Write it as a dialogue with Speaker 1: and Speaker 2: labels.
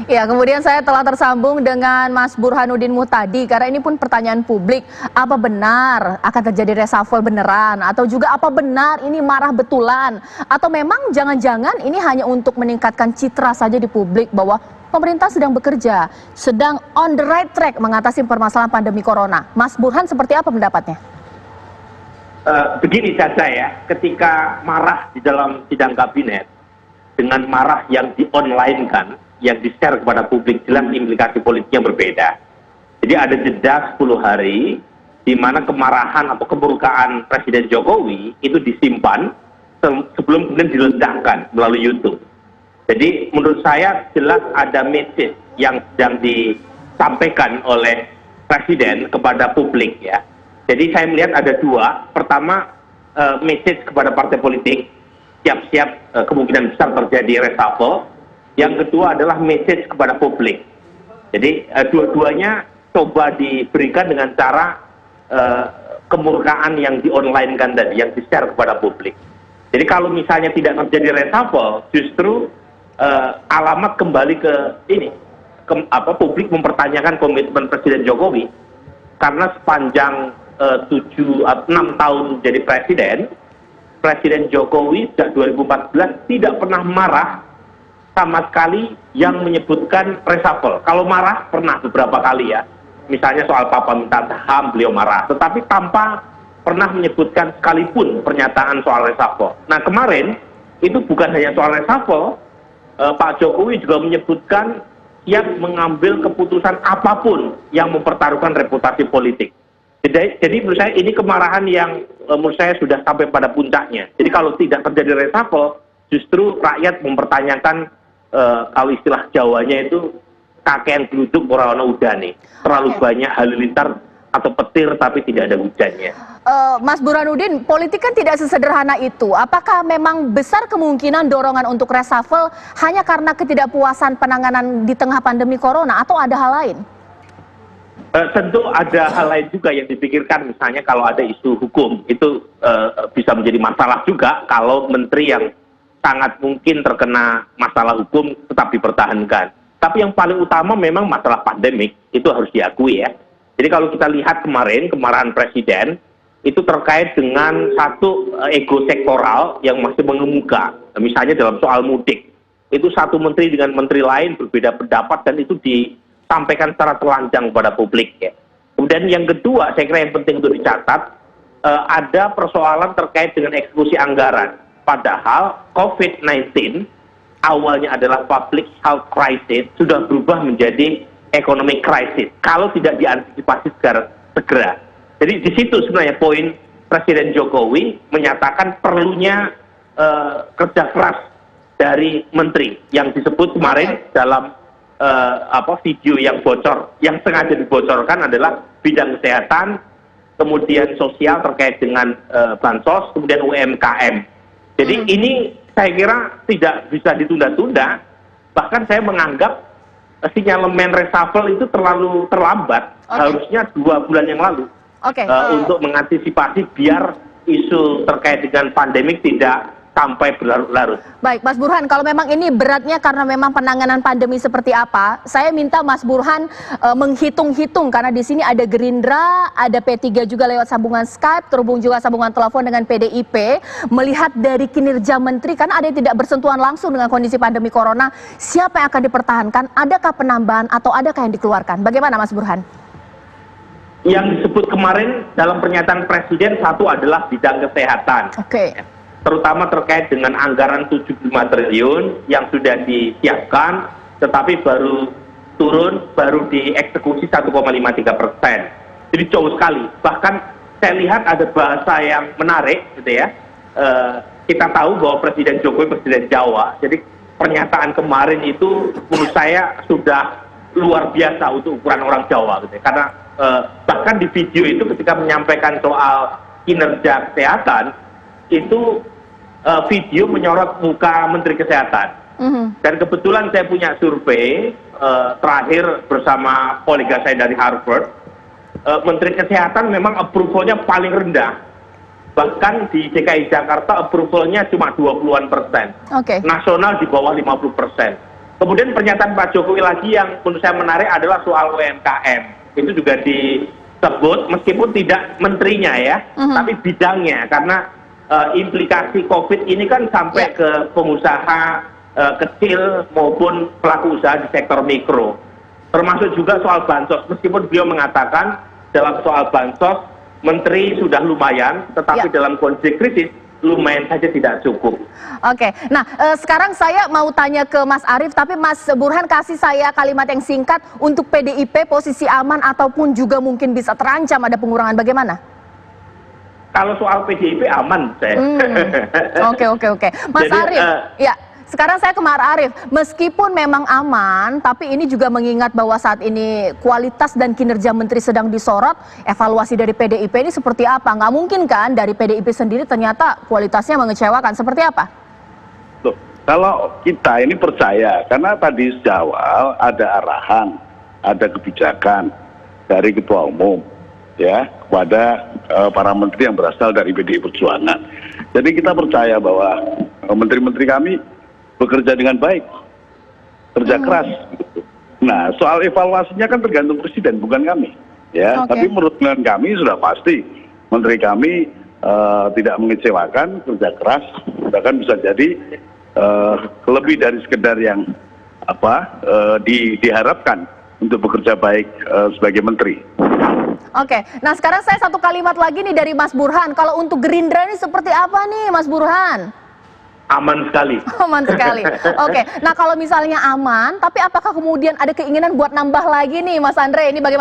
Speaker 1: Ya, kemudian saya telah tersambung dengan Mas Burhanuddin Muhtadi karena ini pun pertanyaan publik. Apa benar akan terjadi reshuffle beneran? Atau juga apa benar ini marah betulan? Atau memang jangan-jangan ini hanya untuk meningkatkan citra saja di publik bahwa pemerintah sedang bekerja, sedang on the right track mengatasi permasalahan pandemi corona. Mas Burhan seperti apa pendapatnya?
Speaker 2: Begini saja ya, ketika marah di dalam sidang kabinet, dengan marah yang di-online kan, yang di-share kepada publik, jelas implikasi politiknya berbeda. Jadi ada jeda 10 hari, di mana kemarahan atau kemurkaan Presiden Jokowi itu disimpan sebelum kemudian diledakkan melalui YouTube. Jadi menurut saya jelas ada message yang sedang disampaikan oleh Presiden kepada publik ya. Jadi saya melihat ada dua. Pertama, message kepada partai politik, siap-siap kemungkinan besar terjadi reshuffle. Yang kedua adalah message kepada publik. Jadi dua-duanya coba diberikan dengan cara kemurkaan yang di-online kan tadi, yang di-share kepada publik. Jadi kalau misalnya tidak terjadi reshuffle, justru alamat kembali ke ini, publik mempertanyakan komitmen Presiden Jokowi. Karena sepanjang 6 tahun jadi Presiden Jokowi sejak 2014 tidak pernah marah sama sekali yang menyebutkan reshuffle. Kalau marah pernah beberapa kali ya, misalnya soal Papa minta saham beliau marah, tetapi tanpa pernah menyebutkan sekalipun pernyataan soal reshuffle. Nah kemarin itu bukan hanya soal reshuffle, Pak Jokowi juga menyebutkan siap mengambil keputusan apapun yang mempertaruhkan reputasi politik. Jadi menurut saya ini kemarahan yang menurut saya sudah sampai pada puncaknya. Jadi kalau tidak terjadi reshuffle, justru rakyat mempertanyakan kalau istilah Jawanya itu kakean geluduk ora ana udane. Terlalu banyak halilintar atau petir tapi tidak ada hujannya.
Speaker 1: Mas Burhanuddin, politik kan tidak sesederhana itu. Apakah memang besar kemungkinan dorongan untuk reshuffle hanya karena ketidakpuasan penanganan di tengah pandemi corona atau ada hal lain?
Speaker 2: Tentu ada hal lain juga yang dipikirkan, misalnya kalau ada isu hukum, itu bisa menjadi masalah juga kalau menteri yang sangat mungkin terkena masalah hukum tetap dipertahankan. Tapi yang paling utama memang masalah pandemik, itu harus diakui ya. Jadi kalau kita lihat kemarin, kemarahan Presiden, itu terkait dengan satu ego sektoral yang masih mengemuka. Misalnya dalam soal mudik, itu satu menteri dengan menteri lain berbeda pendapat dan itu disampaikan secara telanjang kepada publik ya. Kemudian yang kedua, saya kira yang penting untuk dicatat, ada persoalan terkait dengan eksekusi anggaran. Padahal COVID-19 awalnya adalah public health crisis, sudah berubah menjadi economic crisis kalau tidak diantisipasi segera. Jadi di situ sebenarnya poin Presiden Jokowi menyatakan perlunya kerja keras dari menteri yang disebut kemarin dalam video yang bocor, yang sengaja dibocorkan adalah bidang kesehatan, kemudian sosial terkait dengan bansos, kemudian UMKM. Jadi ini saya kira tidak bisa ditunda-tunda. Bahkan saya menganggap sinyalemen reshuffle itu terlalu terlambat. Harusnya 2 bulan yang lalu untuk mengantisipasi biar isu terkait dengan pandemik tidak sampai berlarut-larut.
Speaker 1: Baik, Mas Burhan, kalau memang ini beratnya karena memang penanganan pandemi seperti apa, saya minta Mas Burhan menghitung-hitung karena di sini ada Gerindra, ada P3 juga lewat sambungan Skype, terhubung juga sambungan telepon dengan PDIP, melihat dari kinerja menteri karena ada yang tidak bersentuhan langsung dengan kondisi pandemi corona, siapa yang akan dipertahankan, adakah penambahan atau adakah yang dikeluarkan? Bagaimana Mas Burhan?
Speaker 2: Yang disebut kemarin dalam pernyataan Presiden satu adalah bidang kesehatan. Terutama terkait dengan anggaran 75 triliun yang sudah disiapkan, tetapi baru turun, baru dieksekusi 1,53%. Jadi jauh sekali. Bahkan saya lihat ada bahasa yang menarik, gitu ya. Kita tahu bahwa Presiden Jokowi Presiden Jawa, jadi pernyataan kemarin itu menurut saya sudah luar biasa untuk ukuran orang Jawa, gitu ya. Karena bahkan di video itu ketika menyampaikan soal kinerja kesehatan, itu video menyorot muka Menteri Kesehatan. Dan kebetulan saya punya survei terakhir bersama kolega saya dari Harvard. Menteri Kesehatan memang approval-nya paling rendah. Bahkan di DKI Jakarta approval-nya cuma 20-an %. Nasional di bawah 50%. Kemudian pernyataan Pak Jokowi lagi yang menurut saya menarik adalah soal UMKM. Itu juga disebut meskipun tidak menterinya ya, tapi bidangnya, karena implikasi COVID ini kan sampai ke pengusaha kecil maupun pelaku usaha di sektor mikro. Termasuk juga soal bansos, meskipun beliau mengatakan dalam soal bansos menteri sudah lumayan, tetapi dalam kondisi krisis lumayan saja tidak cukup.
Speaker 1: Oke, nah sekarang saya mau tanya ke Mas Arief, tapi Mas Burhan kasih saya kalimat yang singkat untuk PDIP posisi aman ataupun juga mungkin bisa terancam ada pengurangan, bagaimana?
Speaker 2: Kalau soal PDIP aman saya.
Speaker 1: Oke. Mas
Speaker 2: Jadi,
Speaker 1: Arief, ya. Sekarang saya ke Mas Arief, meskipun memang aman, tapi ini juga mengingat bahwa saat ini kualitas dan kinerja menteri sedang disorot, evaluasi dari PDIP ini seperti apa? Nggak mungkin kan dari PDIP sendiri ternyata kualitasnya mengecewakan, seperti apa?
Speaker 3: Loh, kalau kita ini percaya, karena tadi sejak awal ada arahan, ada kebijakan dari Ketua Umum, ya, kepada para menteri yang berasal dari PDI Perjuangan. Jadi kita percaya bahwa menteri-menteri kami bekerja dengan baik, kerja keras. Gitu. Nah, soal evaluasinya kan tergantung presiden, bukan kami. Ya, tapi menurut kami sudah pasti menteri kami tidak mengecewakan, kerja keras, bahkan bisa jadi lebih dari sekedar yang diharapkan untuk bekerja baik sebagai menteri.
Speaker 1: Oke, nah sekarang saya satu kalimat lagi nih dari Mas Burhan. Kalau untuk Gerindra ini seperti apa nih, Mas Burhan?
Speaker 2: Aman sekali.
Speaker 1: Aman sekali. Oke, nah kalau misalnya aman, tapi apakah kemudian ada keinginan buat nambah lagi nih, Mas Andre? Ini bagaimana?